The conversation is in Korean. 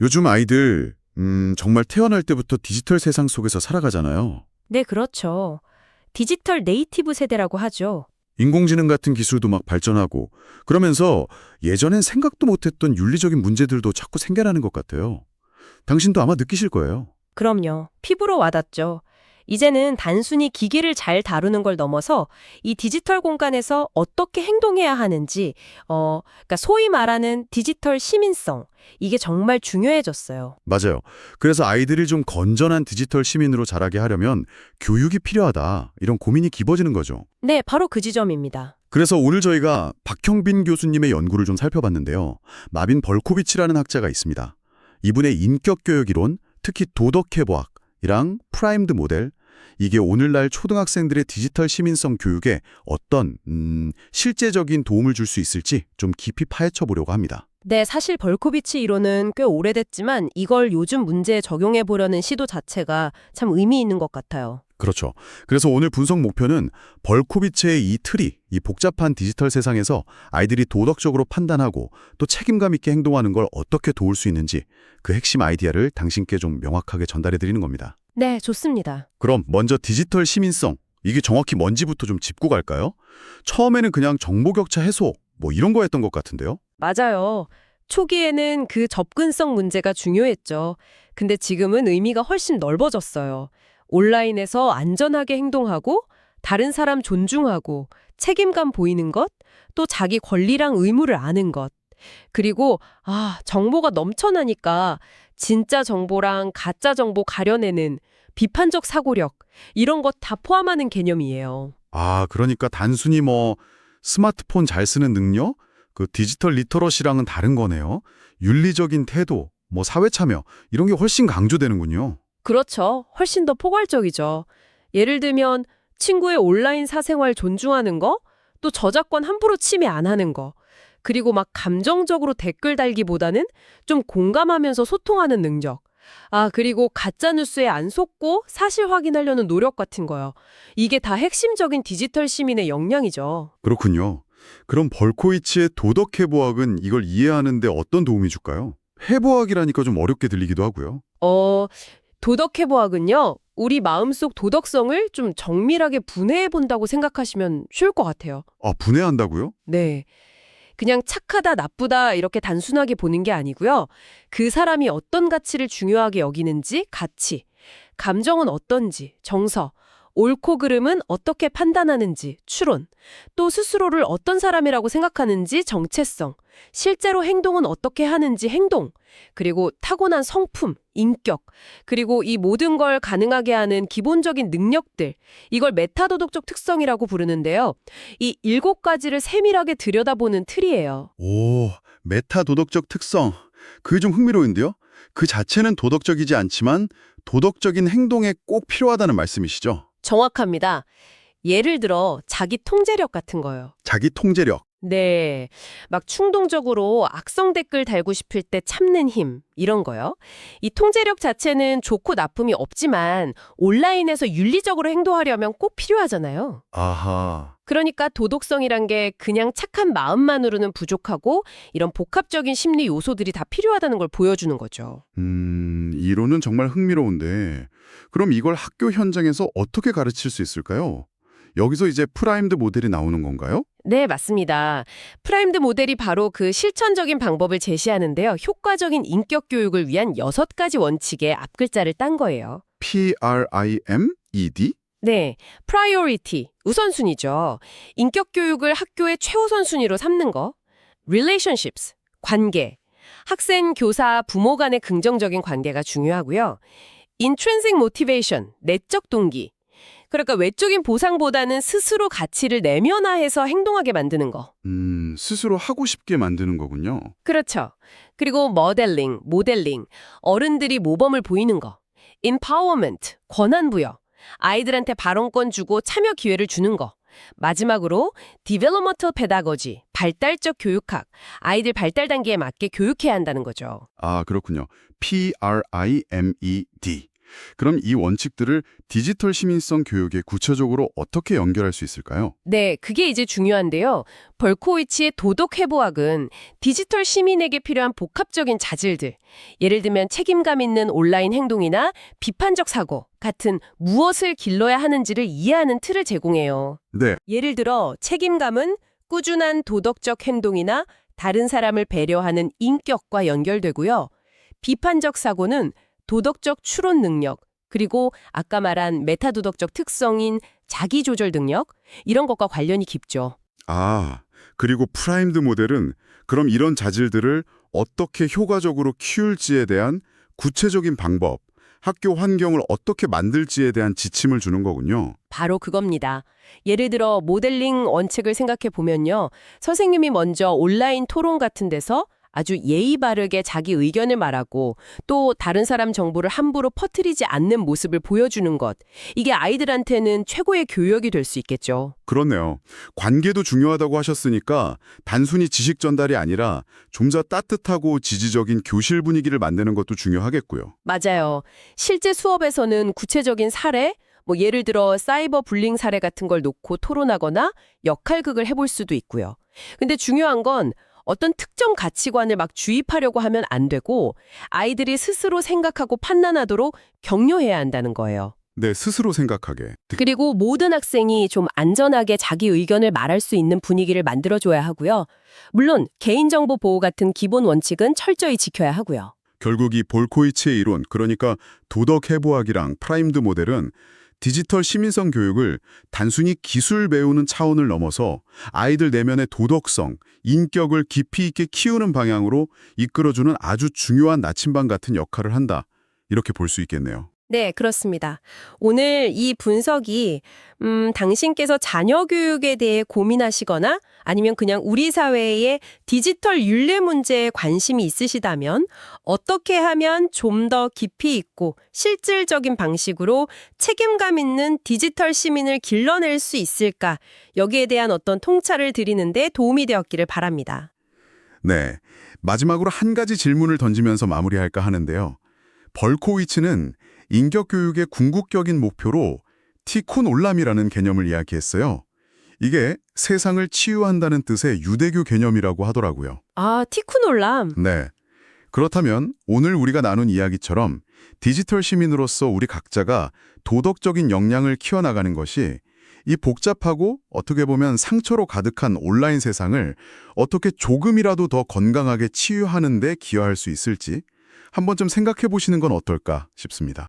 요즘 아이들 정말 태어날 때부터 디지털 세상 속에서 살아가잖아요. 네, 그렇죠. 디지털 네이티브 세대라고 하죠. 인공지능 같은 기술도 막 발전하고 그러면서 예전엔 생각도 못했던 윤리적인 문제들도 자꾸 생겨나는 것 같아요. 당신도 아마 느끼실 거예요. 그럼요. 피부로 와닿죠. 이제는 단순히 기기를 잘 다루는 걸 넘어서 이 디지털 공간에서 어떻게 행동해야 하는지, 그러니까 소위 말하는 디지털 시민성, 이게 정말 중요해졌어요. 맞아요. 그래서 아이들을 좀 건전한 디지털 시민으로 자라게 하려면 교육이 필요하다. 이런 고민이 깊어지는 거죠. 네, 바로 그 지점입니다. 그래서 오늘 저희가 박형빈 교수님의 연구를 좀 살펴봤는데요. 마빈 벌코비치라는 학자가 있습니다. 이분의 인격 교육 이론, 특히 도덕 해부학이랑 프라임드 모델, 이게 오늘날 초등학생들의 디지털 시민성 교육에 어떤 실제적인 도움을 줄 수 있을지 좀 깊이 파헤쳐 보려고 합니다. 네, 사실 벌코비치 이론은 꽤 오래됐지만 이걸 요즘 문제에 적용해 보려는 시도 자체가 참 의미 있는 것 같아요. 그렇죠. 그래서 오늘 분석 목표는 벌코비치의 이 틀이 이 복잡한 디지털 세상에서 아이들이 도덕적으로 판단하고 또 책임감 있게 행동하는 걸 어떻게 도울 수 있는지 그 핵심 아이디어를 당신께 좀 명확하게 전달해 드리는 겁니다. 네, 좋습니다. 그럼 먼저 디지털 시민성, 이게 정확히 뭔지부터 좀 짚고 갈까요? 처음에는 그냥 정보 격차 해소, 뭐 이런 거였던 것 같은데요? 맞아요. 초기에는 그 접근성 문제가 중요했죠. 근데 지금은 의미가 훨씬 넓어졌어요. 온라인에서 안전하게 행동하고, 다른 사람 존중하고, 책임감 보이는 것, 또 자기 권리랑 의무를 아는 것. 그리고, 정보가 넘쳐나니까 진짜 정보랑 가짜 정보 가려내는 비판적 사고력, 이런 것 다 포함하는 개념이에요. 아, 그러니까 단순히 뭐 스마트폰 잘 쓰는 능력, 그 디지털 리터러시랑은 다른 거네요. 윤리적인 태도, 뭐 사회 참여, 이런 게 훨씬 강조되는군요. 그렇죠. 훨씬 더 포괄적이죠. 예를 들면 친구의 온라인 사생활 존중하는 거, 또 저작권 함부로 침해 안 하는 거, 그리고 막 감정적으로 댓글 달기보다는 좀 공감하면서 소통하는 능력. 그리고 가짜 뉴스에 안 속고 사실 확인하려는 노력 같은 거요. 이게 다 핵심적인 디지털 시민의 역량이죠. 그렇군요. 그럼 벌코이치의 도덕 해부학은 이걸 이해하는 데 어떤 도움이 줄까요? 해부학이라니까 좀 어렵게 들리기도 하고요. 도덕해부학은요, 우리 마음속 도덕성을 좀 정밀하게 분해해 본다고 생각하시면 쉬울 것 같아요. 아, 분해한다고요? 네. 그냥 착하다, 나쁘다 이렇게 단순하게 보는 게 아니고요. 그 사람이 어떤 가치를 중요하게 여기는지 가치, 감정은 어떤지 정서, 옳고 그름은 어떻게 판단하는지 추론, 또 스스로를 어떤 사람이라고 생각하는지 정체성, 실제로 행동은 어떻게 하는지 행동, 그리고 타고난 성품, 인격, 그리고 이 모든 걸 가능하게 하는 기본적인 능력들, 이걸 메타도덕적 특성이라고 부르는데요. 이 7가지를 세밀하게 들여다보는 틀이에요. 오, 메타 도덕적 특성. 그게 좀 흥미로운데요? 그 자체는 도덕적이지 않지만 도덕적인 행동에 꼭 필요하다는 말씀이시죠? 정확합니다. 예를 들어 자기 통제력 같은 거요. 자기 통제력. 네. 막 충동적으로 악성 댓글 달고 싶을 때 참는 힘, 이런 거요. 이 통제력 자체는 좋고 나쁨이 없지만 온라인에서 윤리적으로 행동하려면 꼭 필요하잖아요. 아하. 그러니까 도덕성이란 게 그냥 착한 마음만으로는 부족하고 이런 복합적인 심리 요소들이 다 필요하다는 걸 보여주는 거죠. 이론은 정말 흥미로운데 그럼 이걸 학교 현장에서 어떻게 가르칠 수 있을까요? 여기서 이제 프라임드 모델이 나오는 건가요? 네, 맞습니다. 프라임드 모델이 바로 그 실천적인 방법을 제시하는데요. 효과적인 인격 교육을 위한 6가지 원칙의 앞글자를 딴 거예요. PRIMED? 네, priority, 우선순위죠. 인격 교육을 학교의 최우선 순위로 삼는 거. relationships, 관계. 학생, 교사, 부모 간의 긍정적인 관계가 중요하고요. intrinsic motivation, 내적 동기. 그러니까 외적인 보상보다는 스스로 가치를 내면화해서 행동하게 만드는 거. 스스로 하고 싶게 만드는 거군요. 그렇죠. 그리고 모델링, 어른들이 모범을 보이는 거. empowerment, 권한 부여. 아이들한테 발언권 주고 참여 기회를 주는 거. 마지막으로 developmental pedagogy, 발달적 교육학. 아이들 발달 단계에 맞게 교육해야 한다는 거죠. 아, 그렇군요. PRIMED. 그럼 이 원칙들을 디지털 시민성 교육에 구체적으로 어떻게 연결할 수 있을까요? 네, 그게 이제 중요한데요. 벌코위치의 도덕 회보학은 디지털 시민에게 필요한 복합적인 자질들, 예를 들면 책임감 있는 온라인 행동이나 비판적 사고 같은 무엇을 길러야 하는지를 이해하는 틀을 제공해요. 네, 예를 들어 책임감은 꾸준한 도덕적 행동이나 다른 사람을 배려하는 인격과 연결되고요. 비판적 사고는 도덕적 추론 능력, 그리고 아까 말한 메타도덕적 특성인 자기조절 능력, 이런 것과 관련이 깊죠. 아, 그리고 프라임드 모델은 그럼 이런 자질들을 어떻게 효과적으로 키울지에 대한 구체적인 방법, 학교 환경을 어떻게 만들지에 대한 지침을 주는 거군요. 바로 그겁니다. 예를 들어 모델링 원칙을 생각해 보면요. 선생님이 먼저 온라인 토론 같은 데서 아주 예의 바르게 자기 의견을 말하고 또 다른 사람 정보를 함부로 퍼뜨리지 않는 모습을 보여주는 것. 이게 아이들한테는 최고의 교육이 될 수 있겠죠. 그렇네요. 관계도 중요하다고 하셨으니까 단순히 지식 전달이 아니라 좀 더 따뜻하고 지지적인 교실 분위기를 만드는 것도 중요하겠고요. 맞아요. 실제 수업에서는 구체적인 사례, 예를 들어 사이버 불링 사례 같은 걸 놓고 토론하거나 역할극을 해볼 수도 있고요. 근데 중요한 건 어떤 특정 가치관을 막 주입하려고 하면 안 되고 아이들이 스스로 생각하고 판단하도록 격려해야 한다는 거예요. 네, 스스로 생각하게. 그리고 모든 학생이 좀 안전하게 자기 의견을 말할 수 있는 분위기를 만들어줘야 하고요. 물론 개인정보 보호 같은 기본 원칙은 철저히 지켜야 하고요. 결국 이 볼코이치의 이론, 그러니까 도덕 해부학이랑 프라임드 모델은 디지털 시민성 교육을 단순히 기술 배우는 차원을 넘어서 아이들 내면의 도덕성, 인격을 깊이 있게 키우는 방향으로 이끌어주는 아주 중요한 나침반 같은 역할을 한다. 이렇게 볼 수 있겠네요. 네, 그렇습니다. 오늘 이 분석이 당신께서 자녀 교육에 대해 고민하시거나 아니면 그냥 우리 사회의 디지털 윤리 문제에 관심이 있으시다면 어떻게 하면 좀 더 깊이 있고 실질적인 방식으로 책임감 있는 디지털 시민을 길러낼 수 있을까? 여기에 대한 어떤 통찰을 드리는데 도움이 되었기를 바랍니다. 네, 마지막으로 한 가지 질문을 던지면서 마무리할까 하는데요. 벌코위츠는 인격교육의 궁극적인 목표로 티콘 올람이라는 개념을 이야기했어요. 이게 세상을 치유한다는 뜻의 유대교 개념이라고 하더라고요. 아, 티쿠놀람. 네. 그렇다면 오늘 우리가 나눈 이야기처럼 디지털 시민으로서 우리 각자가 도덕적인 역량을 키워나가는 것이 이 복잡하고 어떻게 보면 상처로 가득한 온라인 세상을 어떻게 조금이라도 더 건강하게 치유하는 데 기여할 수 있을지 한 번쯤 생각해 보시는 건 어떨까 싶습니다.